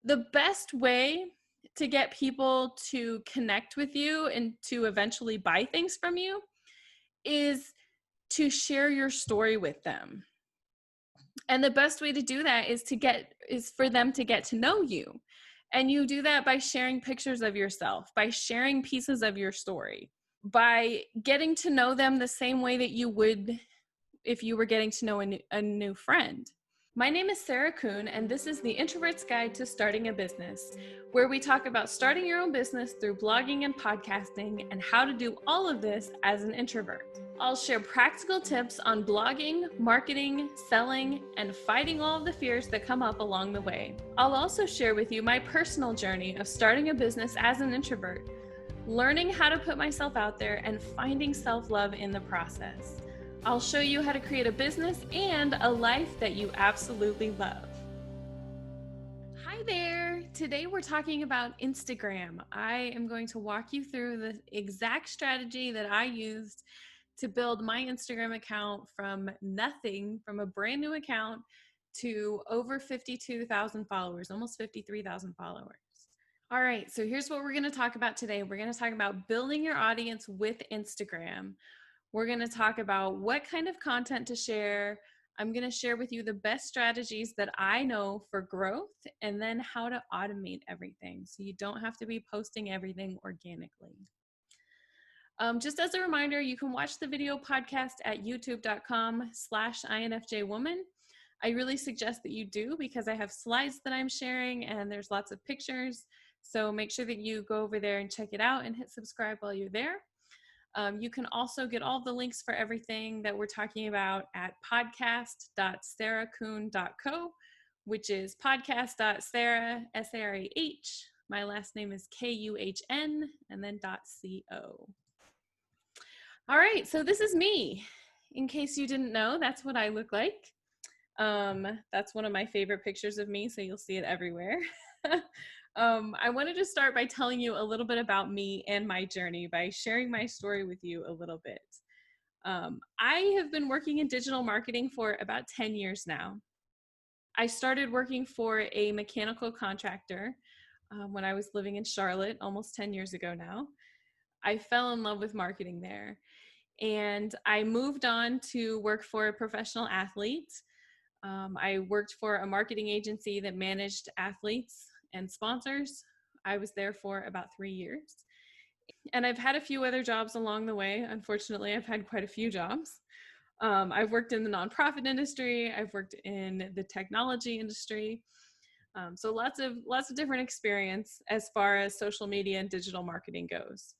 The best way to get people to connect with you and to eventually buy things from you is to share your story with them. And the best way to do that is for them to get to know you. And you do that by sharing pictures of yourself, by sharing pieces of your story, by getting to know them the same way that you would if you were getting to know a new friend. My name is Sarah Kuhn, and this is the Introvert's Guide to Starting a Business, where we talk about starting your own business through blogging and podcasting and how to do all of this as an introvert. I'll share practical tips on blogging, marketing, selling, and fighting all of the fears that come up along the way. I'll also share with you my personal journey of starting a business as an introvert, learning how to put myself out there, and finding self-love in the process. I'll show you how to create a business and a life that you absolutely love. Hi there. Today we're talking about Instagram. I am going to walk you through the exact strategy that I used to build my Instagram account from nothing, from a brand new account, to over 52,000 followers, almost 53,000 followers. All right, so here's what we're going to talk about today. We're going to talk about building your audience with Instagram. We're going to talk about what kind of content to share. I'm going to share with you the best strategies that I know for growth, and then how to automate everything so you don't have to be posting everything organically. Just as a reminder, you can watch the video podcast at youtube.com/infjwoman. I really suggest that you do, because I have slides that I'm sharing and there's lots of pictures. So make sure that you go over there and check it out and hit subscribe while you're there. You can also get all the links for everything that we're talking about at podcast.sarahkuhn.co, which is podcast.sarah, S-A-R-A-H. My last name is K-U-H-N, and then .co. All right, so this is me. In case you didn't know, that's what I look like. That's one of my favorite pictures of me, so you'll see it everywhere. I wanted to start by telling you a little bit about me and my journey, by sharing my story with you a little bit. I have been working in digital marketing for about 10 years now. I started working for a mechanical contractor when I was living in Charlotte almost 10 years ago now. I fell in love with marketing there, and I moved on to work for a professional athlete. I worked for a marketing agency that managed athletes and sponsors. I was there for about 3 years. And I've had a few other jobs along the way. Unfortunately, I've had quite a few jobs. I've worked in the nonprofit industry. I've worked in the technology industry. So lots of different experience as far as social media and digital marketing goes.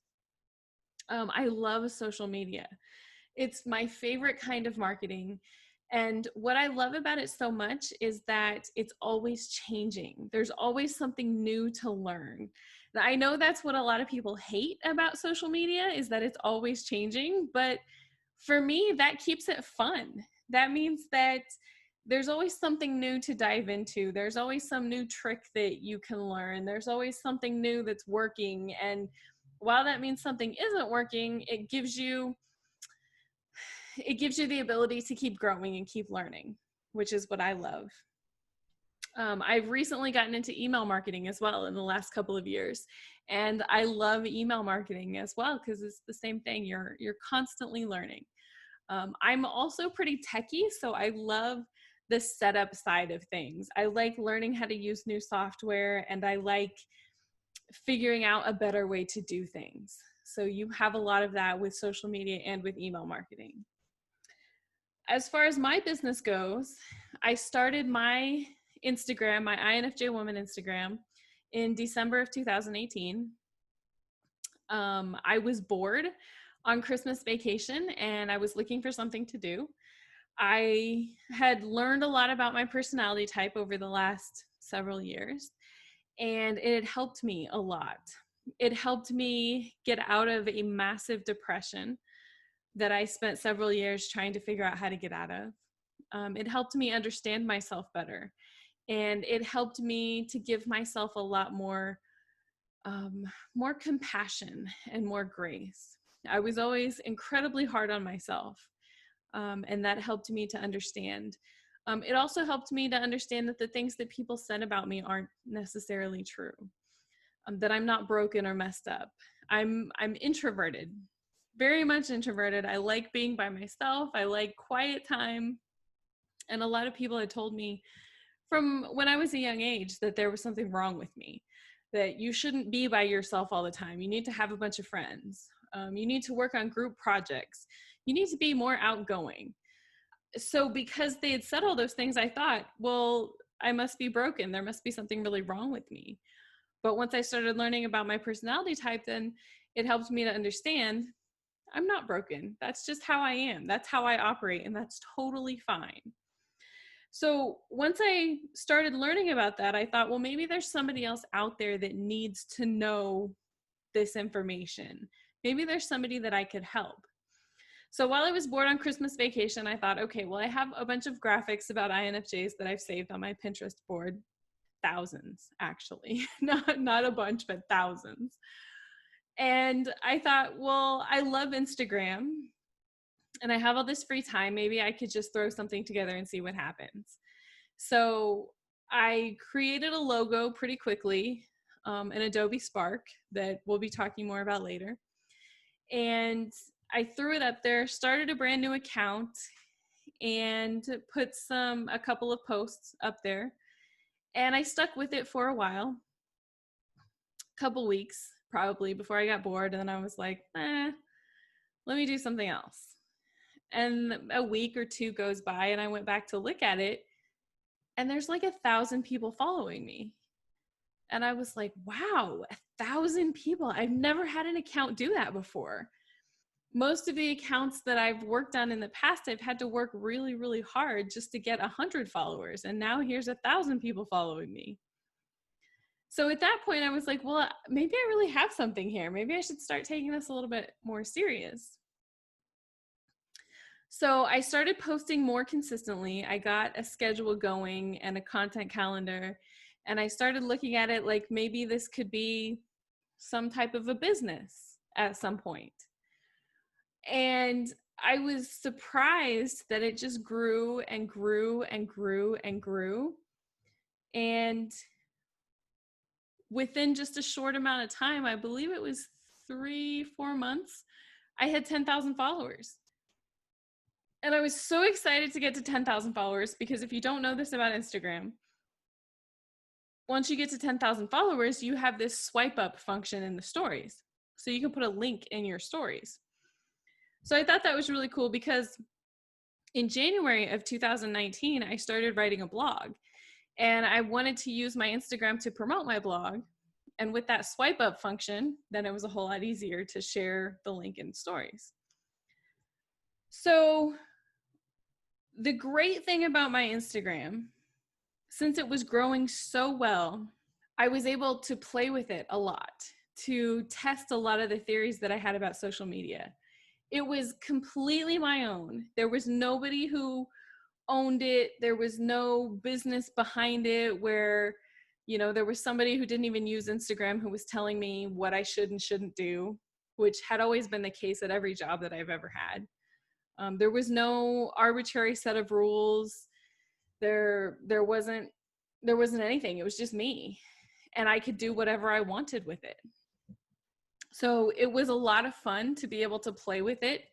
I love social media. It's my favorite kind of marketing. And what I love about it so much is that it's always changing. There's always something new to learn. Now, I know that's what a lot of people hate about social media, is that it's always changing. But for me, that keeps it fun. That means that there's always something new to dive into. There's always some new trick that you can learn. There's always something new that's working. And while that means something isn't working, it gives you the ability to keep growing and keep learning, which is what I love. I've recently gotten into email marketing as well in the last couple of years. And I love email marketing as well, because it's the same thing. You're constantly learning. I'm also pretty techie, so I love the setup side of things. I like learning how to use new software, and I like figuring out a better way to do things. So you have a lot of that with social media and with email marketing. As far as my business goes, I started my Instagram, my INFJ Woman Instagram, in December of 2018. I was bored on Christmas vacation, and I was looking for something to do. I had learned a lot about my personality type over the last several years, and it helped me a lot. It helped me get out of a massive depression that I spent several years trying to figure out how to get out of. It helped me understand myself better, and it helped me to give myself a lot more compassion and more grace. I was always incredibly hard on myself, and that helped me to understand It also helped me to understand that the things that people said about me aren't necessarily true, that I'm not broken or messed up. I'm introverted, very much introverted. I like being by myself. I like quiet time. And a lot of people had told me from when I was a young age that there was something wrong with me, that you shouldn't be by yourself all the time. You need to have a bunch of friends. You need to work on group projects. You need to be more outgoing. So because they had said all those things, I thought, well, I must be broken. There must be something really wrong with me. But once I started learning about my personality type, then it helped me to understand I'm not broken. That's just how I am. That's how I operate, and that's totally fine. So once I started learning about that, I thought, well, maybe there's somebody else out there that needs to know this information. Maybe there's somebody that I could help. So while I was bored on Christmas vacation, I thought, okay, well, I have a bunch of graphics about INFJs that I've saved on my Pinterest board. Thousands, actually. Not a bunch, but thousands. And I thought, well, I love Instagram and I have all this free time. Maybe I could just throw something together and see what happens. So I created a logo pretty quickly, in Adobe Spark that we'll be talking more about later. And I threw it up there, started a brand new account, and put a couple of posts up there. And I stuck with it for a while, couple weeks probably, before I got bored. And then I was like, let me do something else. And a week or two goes by and I went back to look at it, and there's like 1,000 people following me. And I was like, wow, 1,000 people. I've never had an account do that before. Most of the accounts that I've worked on in the past, I've had to work really, really hard just to get 100 followers. And now here's 1,000 people following me. So at that point, I was like, well, maybe I really have something here. Maybe I should start taking this a little bit more serious. So I started posting more consistently. I got a schedule going and a content calendar, and I started looking at it like maybe this could be some type of a business at some point. And I was surprised that it just grew and grew and grew and grew. And within just a short amount of time, I believe it was 3-4 months, I had 10,000 followers. And I was so excited to get to 10,000 followers, because if you don't know this about Instagram, once you get to 10,000 followers, you have this swipe up function in the stories. So you can put a link in your stories. So I thought that was really cool, because in January of 2019, I started writing a blog, and I wanted to use my Instagram to promote my blog. And with that swipe up function, then it was a whole lot easier to share the link in stories. So the great thing about my Instagram, since it was growing so well, I was able to play with it a lot, to test a lot of the theories that I had about social media. It was completely my own. There was nobody who owned it. There was no business behind it where, there was somebody who didn't even use Instagram who was telling me what I should and shouldn't do, which had always been the case at every job that I've ever had. There was no arbitrary set of rules. There wasn't anything. It was just me, and I could do whatever I wanted with it. So it was a lot of fun to be able to play with it,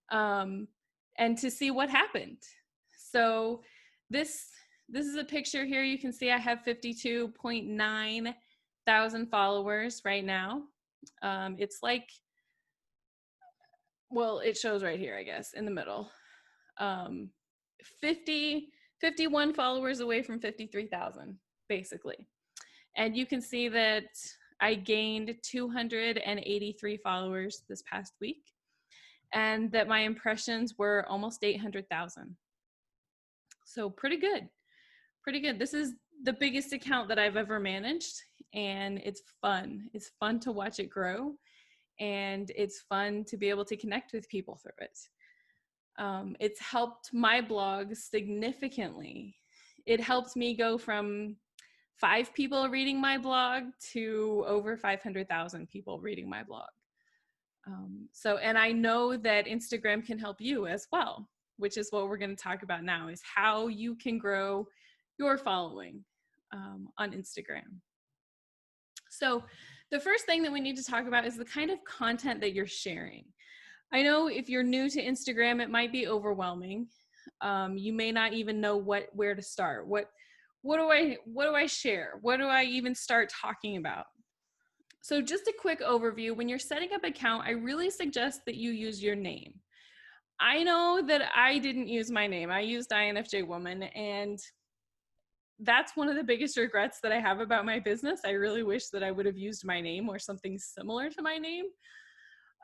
and to see what happened. So this is a picture here. You can see I have 52.9 thousand followers right now. It's like, well, it shows right here, I guess, in the middle. 51 followers away from 53,000, basically. And you can see that I gained 283 followers this past week, and that my impressions were almost 800,000. So pretty good. This is the biggest account that I've ever managed, and it's fun. It's fun to watch it grow, and it's fun to be able to connect with people through it. It's helped my blog significantly. It helped me go from 5 people reading my blog to over 500,000 people reading my blog. And I know that Instagram can help you as well. which is what we're going to talk about now, is how you can grow your following on Instagram. So the first thing that we need to talk about is the kind of content that you're sharing. I know if you're new to Instagram, it might be overwhelming. You may not even know where to start. What do I share? What do I even start talking about? So just a quick overview, when you're setting up an account, I really suggest that you use your name. I know that I didn't use my name. I used INFJ Woman, and that's one of the biggest regrets that I have about my business. I really wish that I would have used my name or something similar to my name.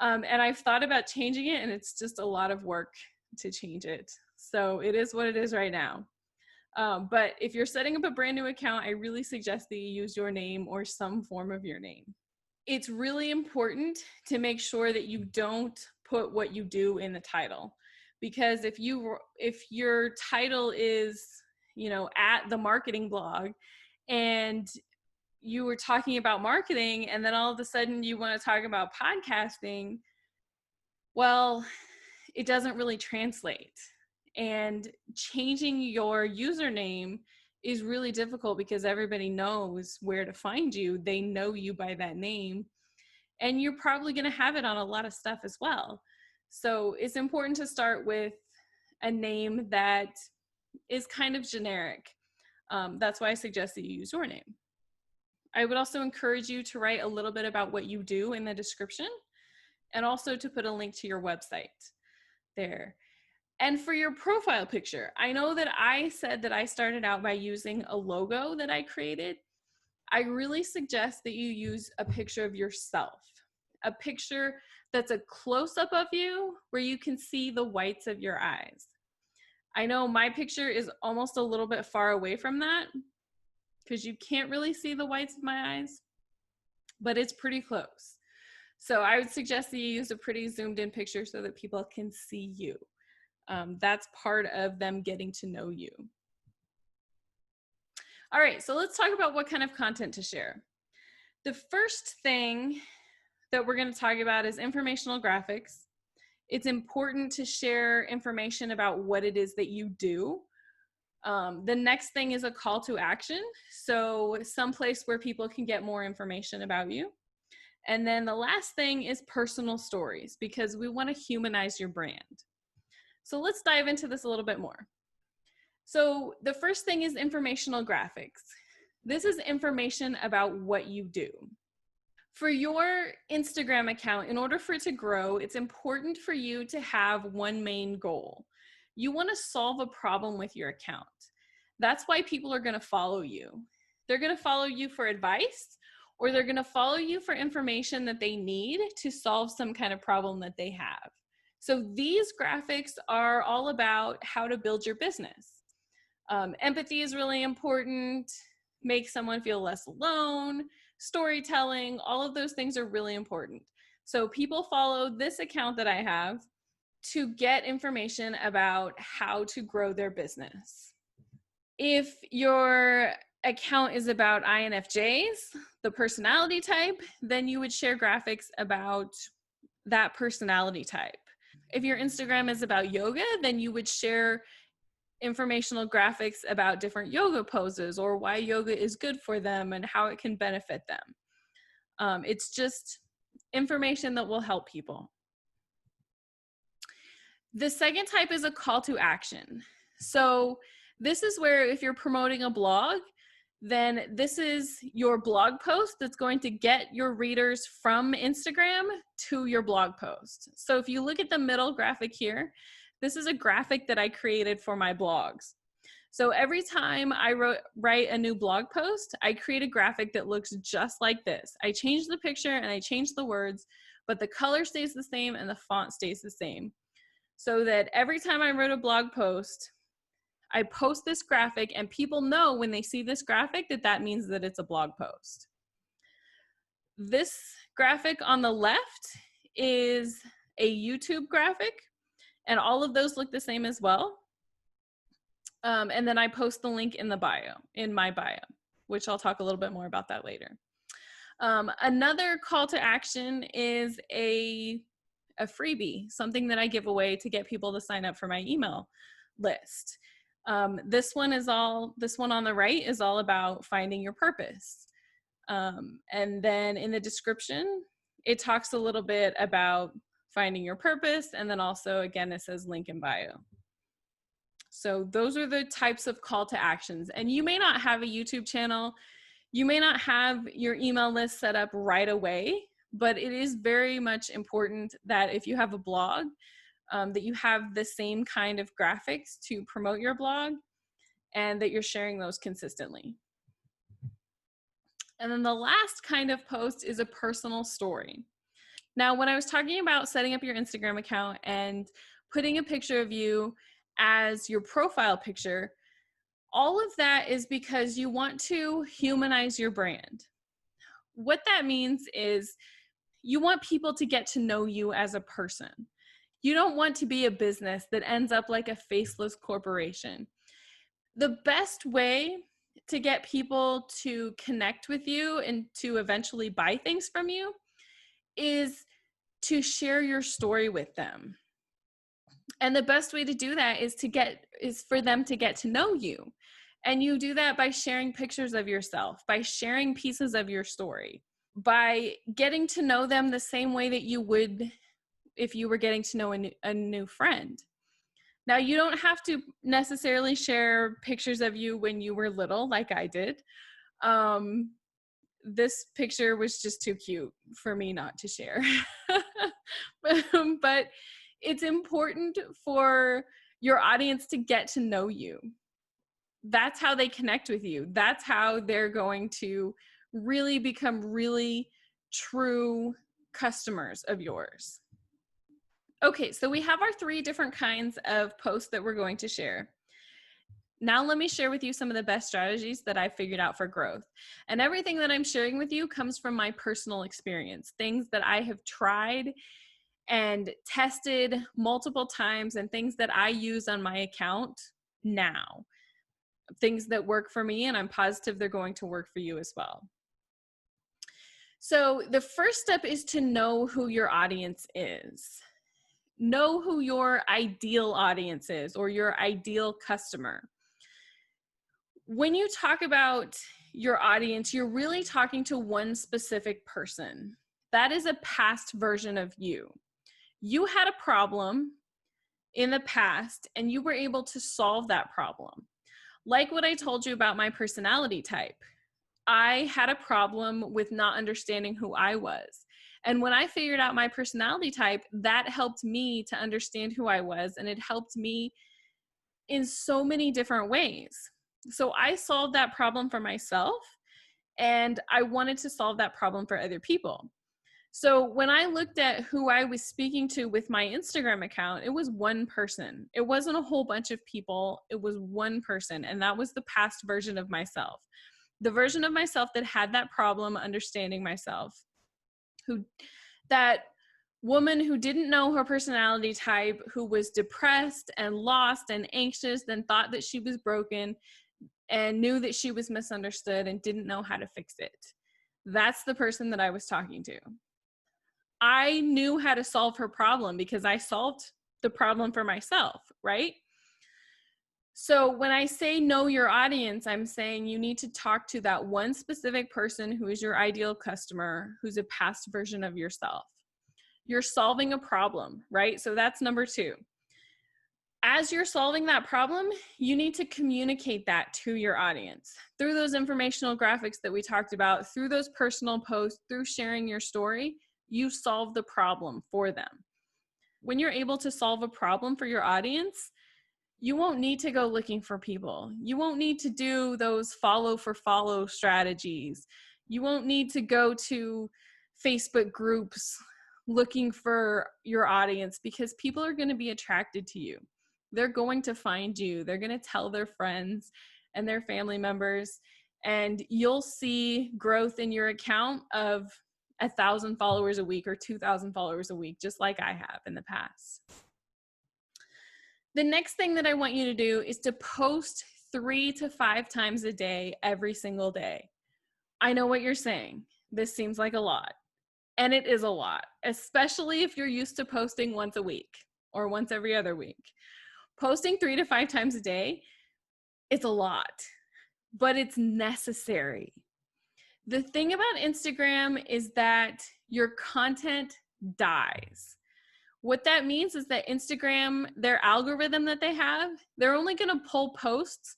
And I've thought about changing it, and it's just a lot of work to change it. So it is what it is right now. But if you're setting up a brand new account, I really suggest that you use your name or some form of your name. It's really important to make sure that you don't put what you do in the title, because if your title is, at the marketing blog, and you were talking about marketing, and then all of a sudden you want to talk about podcasting, well, it doesn't really translate. And changing your username is really difficult because everybody knows where to find you. They know you by that name, and you're probably going to have it on a lot of stuff as well. So it's important to start with a name that is kind of generic. That's why I suggest that you use your name. I would also encourage you to write a little bit about what you do in the description, and also to put a link to your website there. And for your profile picture, I know that I said that I started out by using a logo that I created. I really suggest that you use a picture of yourself, a picture that's a close-up of you where you can see the whites of your eyes. I know my picture is almost a little bit far away from that because you can't really see the whites of my eyes, but it's pretty close. So I would suggest that you use a pretty zoomed in picture so that people can see you. That's part of them getting to know you. All right, so let's talk about what kind of content to share. The first thing that we're going to talk about is informational graphics. It's important to share information about what it is that you do. The next thing is a call to action. So someplace where people can get more information about you. And then the last thing is personal stories, because we want to humanize your brand. So let's dive into this a little bit more. So the first thing is informational graphics. This is information about what you do. For your Instagram account, in order for it to grow, it's important for you to have one main goal. You want to solve a problem with your account. That's why people are going to follow you. They're going to follow you for advice, or they're going to follow you for information that they need to solve some kind of problem that they have. So these graphics are all about how to build your business. Empathy is really important. Make someone feel less alone. Storytelling, all of those things are really important. So people follow this account that I have to get information about how to grow their business. If your account is about INFJs, the personality type, then you would share graphics about that personality type. If your Instagram is about yoga, then you would share informational graphics about different yoga poses or why yoga is good for them and how it can benefit them. It's just information that will help people. The second type is a call to action. So this is where if you're promoting a blog, then this is your blog post that's going to get your readers from Instagram to your blog post. So if you look at the middle graphic here, this is a graphic that I created for my blogs. So every time I write a new blog post, I create a graphic that looks just like this. I change the picture and I change the words, but the color stays the same and the font stays the same. So that every time I wrote a blog post, I post this graphic and people know when they see this graphic that that means that it's a blog post. This graphic on the left is a YouTube graphic, and all of those look the same as well. And then I post the link in my bio, which I'll talk a little bit more about that later. Another call to action is a a freebie, something that I give away to get people to sign up for my email list. This one on the right is all about finding your purpose. And then in the description, it talks a little bit about finding your purpose. And then also, again, it says link in bio. So those are the types of call to actions. And you may not have a YouTube channel. You may not have your email list set up right away, but it is very much important that if you have a blog, that you have the same kind of graphics to promote your blog and that you're sharing those consistently. And then the last kind of post is a personal story. Now, when I was talking about setting up your Instagram account and putting a picture of you as your profile picture, all of that is because you want to humanize your brand. What that means is you want people to get to know you as a person. You don't want to be a business that ends up like a faceless corporation. The best way to get people to connect with you and to eventually buy things from you is to share your story with them. And the best way to do that is for them to get to know you. And you do that by sharing pictures of yourself, by sharing pieces of your story, by getting to know them the same way that you would if you were getting to know a new friend. Now, you don't have to necessarily share pictures of you when you were little, like I did. This picture was just too cute for me not to share. But it's important for your audience to get to know you. That's how they connect with you. That's how they're going to really become really true customers of yours. Okay, so we have our 3 different kinds of posts that we're going to share. Now let me share with you some of the best strategies that I've figured out for growth. And everything that I'm sharing with you comes from my personal experience, things that I have tried and tested multiple times and things that I use on my account now. Things that work for me, and I'm positive they're going to work for you as well. So the first step is to know who your audience is. Know who your ideal audience is or your ideal customer. When you talk about your audience, you're really talking to one specific person. That is a past version of you. You had a problem in the past and you were able to solve that problem. Like what I told you about my personality type. I had a problem with not understanding who I was. And when I figured out my personality type, that helped me to understand who I was, and it helped me in so many different ways. So I solved that problem for myself, and I wanted to solve that problem for other people. So when I looked at who I was speaking to with my Instagram account, it was one person. It wasn't a whole bunch of people. It was one person, and that was the past version of myself. The version of myself that had that problem understanding myself. That woman who didn't know her personality type, who was depressed and lost and anxious and thought that she was broken and knew that she was misunderstood and didn't know how to fix it. That's the person that I was talking to. I knew how to solve her problem because I solved the problem for myself, right? So when I say know your audience, I'm saying you need to talk to that one specific person who is your ideal customer, who's a past version of yourself. You're solving a problem, right? So that's number 2. As you're solving that problem, you need to communicate that to your audience through those informational graphics that we talked about, through those personal posts, through sharing your story. You solve the problem for them. When you're able to solve a problem for your audience, you won't need to go looking for people. You won't need to do those follow for follow strategies. You won't need to go to Facebook groups looking for your audience because people are going to be attracted to you. They're going to find you. They're going to tell their friends and their family members, and you'll see growth in your account of 1,000 followers a week or 2,000 followers a week, just like I have in the past. The next thing that I want you to do is to post 3 to 5 times a day, every single day. I know what you're saying. This seems like a lot. And it is a lot, especially if you're used to posting once a week or once every other week. Posting 3 to 5 times a day, it's a lot, but it's necessary. The thing about Instagram is that your content dies. What that means is that Instagram, their algorithm that they have, they're only going to pull posts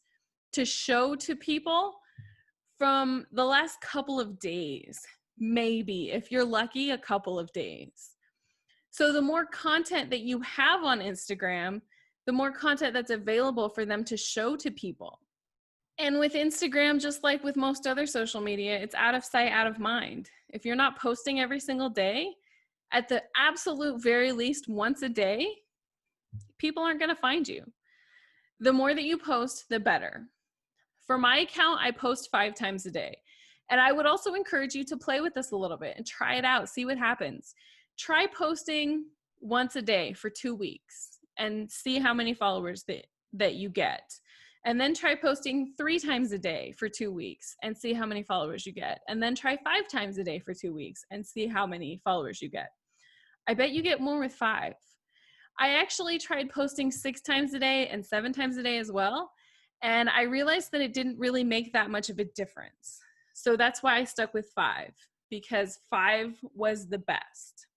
to show to people from the last couple of days, maybe, if you're lucky, a couple of days. So the more content that you have on Instagram, the more content that's available for them to show to people. And with Instagram, just like with most other social media, it's out of sight, out of mind. If you're not posting every single day, at the absolute very least once a day, people aren't going to find you. The more that you post, the better. For my account, I post 5 times a day. And I would also encourage you to play with this a little bit and try it out, see what happens. Try posting once a day for 2 weeks and see how many followers that you get. And then try posting 3 times a day for 2 weeks and see how many followers you get. And then try 5 times a day for 2 weeks and see how many followers you get. I bet you get more with 5. I actually tried posting 6 times a day and 7 times a day as well. And I realized that it didn't really make that much of a difference. So that's why I stuck with 5, because 5 was the best.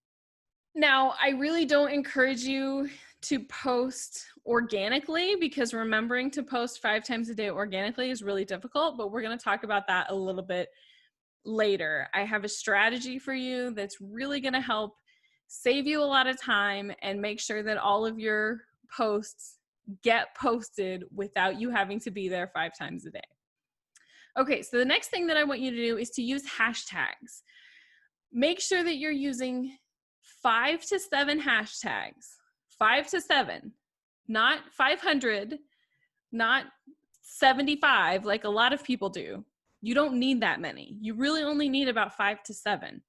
Now, I really don't encourage you to post organically, because remembering to post 5 times a day organically is really difficult, but we're going to talk about that a little bit later. I have a strategy for you that's really going to help save you a lot of time and make sure that all of your posts get posted without you having to be there 5 times a day. Okay, so the next thing that I want you to do is to use hashtags. Make sure that you're using 5 to 7 hashtags. 5 to 7, not 500, not 75 like a lot of people do. You don't need that many. You really only need about 5 to 7.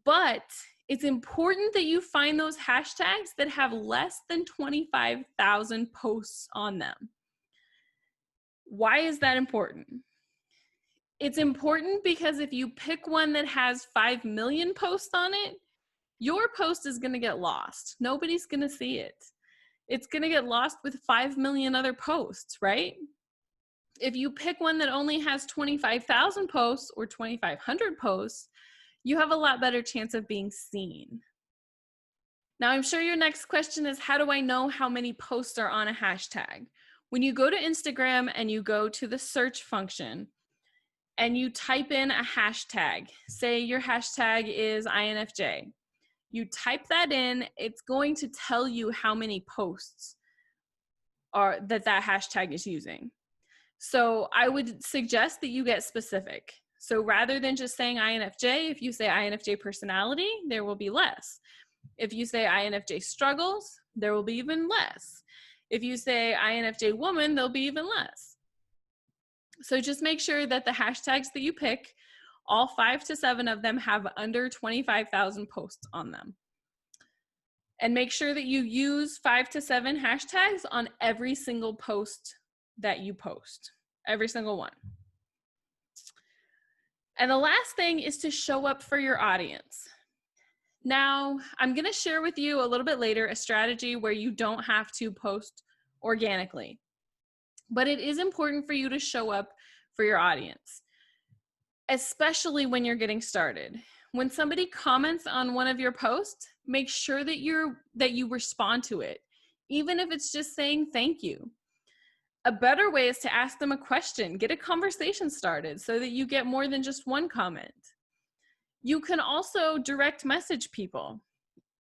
But it's important that you find those hashtags that have less than 25,000 posts on them. Why is that important? It's important because if you pick one that has 5 million posts on it, your post is going to get lost. Nobody's going to see it. It's going to get lost with 5 million other posts, right? If you pick one that only has 25,000 posts or 2,500 posts, you have a lot better chance of being seen. Now, I'm sure your next question is, how do I know how many posts are on a hashtag? When you go to Instagram and you go to the search function and you type in a hashtag, say your hashtag is INFJ. You type that in, it's going to tell you how many posts are that hashtag is using. So I would suggest that you get specific. So rather than just saying INFJ, if you say INFJ personality, there will be less. If you say INFJ struggles, there will be even less. If you say INFJ woman, there'll be even less. So just make sure that the hashtags that you pick, all 5 to 7 of them, have under 25,000 posts on them. And make sure that you use 5 to 7 hashtags on every single post that you post, every single one. And the last thing is to show up for your audience. Now, I'm going to share with you a little bit later a strategy where you don't have to post organically, but it is important for you to show up for your audience, especially when you're getting started. When somebody comments on one of your posts, make sure that you respond to it, even if it's just saying thank you. A better way is to ask them a question, get a conversation started so that you get more than just one comment. You can also direct message people.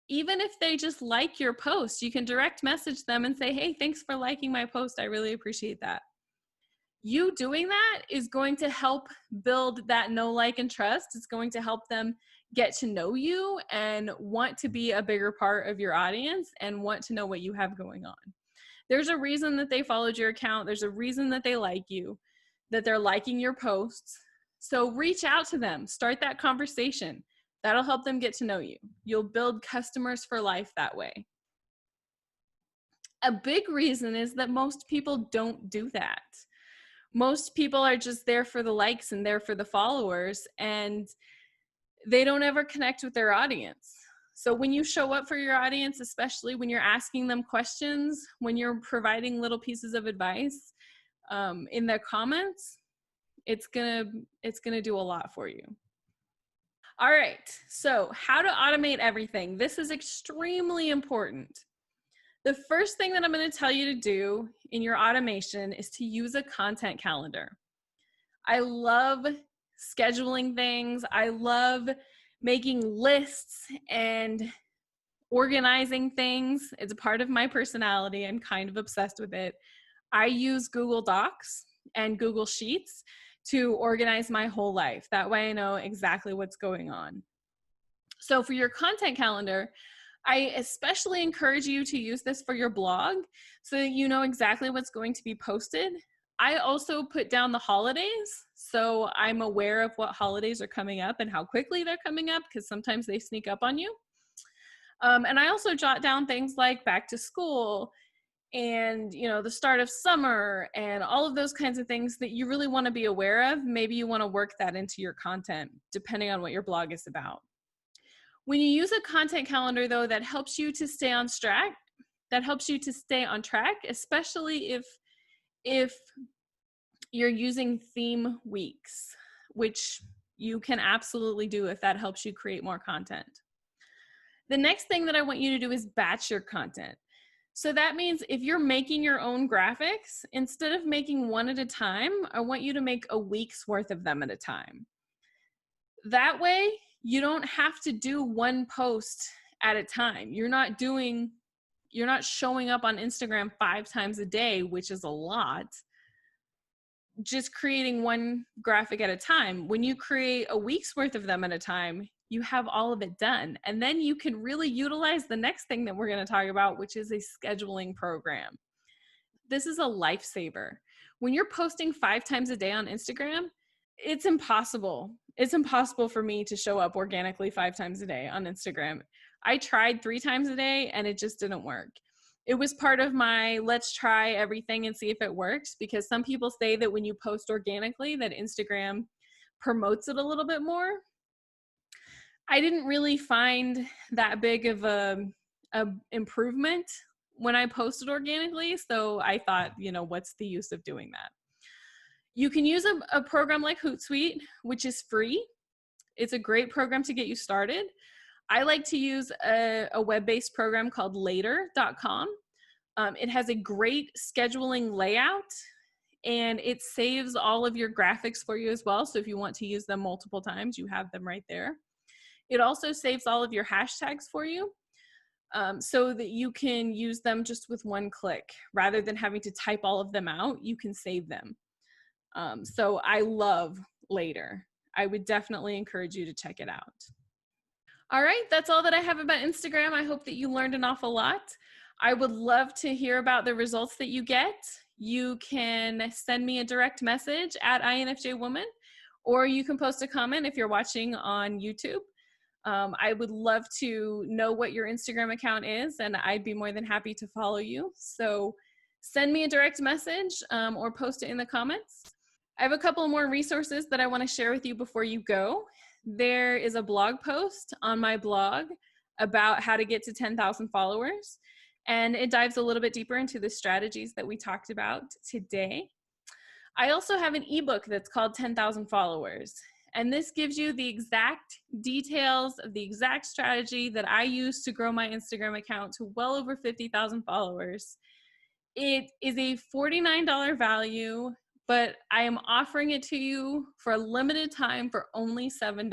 Even if they just like your post, you can direct message them and say, hey, thanks for liking my post. I really appreciate that. You doing that is going to help build that know, like, and trust. It's going to help them get to know you and want to be a bigger part of your audience and want to know what you have going on. There's a reason that they followed your account. There's a reason that they like you, that they're liking your posts. So reach out to them, start that conversation. That'll help them get to know you. You'll build customers for life that way. A big reason is that most people don't do that. Most people are just there for the likes and there for the followers, and they don't ever connect with their audience. So when you show up for your audience, especially when you're asking them questions, when you're providing little pieces of advice in their comments, it's gonna do a lot for you. All right, so how to automate everything. This is extremely important. The first thing that I'm going to tell you to do in your automation is to use a content calendar. I love scheduling things. I love making lists and organizing things. It's a part of my personality. I'm kind of obsessed with it. I use Google Docs and Google Sheets to organize my whole life. That way I know exactly what's going on. So for your content calendar, I especially encourage you to use this for your blog so that you know exactly what's going to be posted. I also put down the holidays, so I'm aware of what holidays are coming up and how quickly they're coming up, because sometimes they sneak up on you. And I also jot down things like back to school and, you know, the start of summer and all of those kinds of things that you really want to be aware of. Maybe you want to work that into your content, depending on what your blog is about. When you use a content calendar, though, that helps you to stay on track, especially if you're using theme weeks, which you can absolutely do if that helps you create more content. The next thing that I want you to do is batch your content. So that means if you're making your own graphics, instead of making one at a time, I want you to make a week's worth of them at a time. That way, you don't have to do one post at a time. You're not showing up on Instagram 5 times a day, which is a lot. Just creating one graphic at a time. When you create a week's worth of them at a time, you have all of it done. And then you can really utilize the next thing that we're going to talk about, which is a scheduling program. This is a lifesaver. When you're posting 5 times a day on Instagram, it's impossible. It's impossible for me to show up organically 5 times a day on Instagram. I tried 3 times a day and it just didn't work. It was part of my let's try everything and see if it works, because some people say that when you post organically that Instagram promotes it a little bit more. I didn't really find that big of a improvement when I posted organically, so I thought, you know, what's the use of doing that? You can use a program like Hootsuite, which is free. It's a great program to get you started. I like to use a web-based program called Later.com. It has a great scheduling layout, and it saves all of your graphics for you as well. So if you want to use them multiple times, you have them right there. It also saves all of your hashtags for you, so that you can use them just with one click. Rather than having to type all of them out, you can save them. So I love Later. I would definitely encourage you to check it out. All right, that's all that I have about Instagram. I hope that you learned an awful lot. I would love to hear about the results that you get. You can send me a direct message at INFJWoman, or you can post a comment if you're watching on YouTube. I would love to know what your Instagram account is, and I'd be more than happy to follow you. So send me a direct message or post it in the comments. I have a couple more resources that I want to share with you before you go. There is a blog post on my blog about how to get to 10,000 followers, and it dives a little bit deeper into the strategies that we talked about today. I also have an ebook that's called 10,000 Followers, and this gives you the exact details of the exact strategy that I use to grow my Instagram account to well over 50,000 followers. It is a $49 value, but I am offering it to you for a limited time for only $7.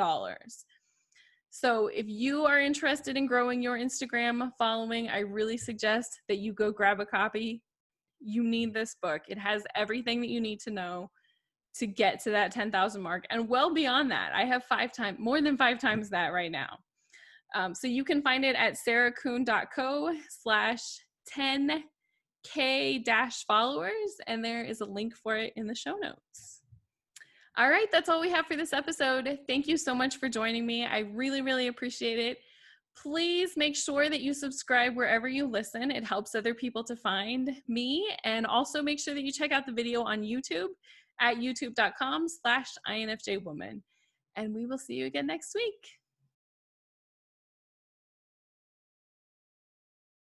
So if you are interested in growing your Instagram following, I really suggest that you go grab a copy. You need this book. It has everything that you need to know to get to that 10,000 mark, and well beyond that. I have more than 5 times that right now. So you can find it at sarahkuhn.co/10K-followers, and there is a link for it in the show notes. All right, that's all we have for this episode. Thank you so much for joining me. I really, really appreciate it. Please make sure that you subscribe wherever you listen. It helps other people to find me. And also make sure that you check out the video on YouTube at youtube.com/INFJWoman. And we will see you again next week.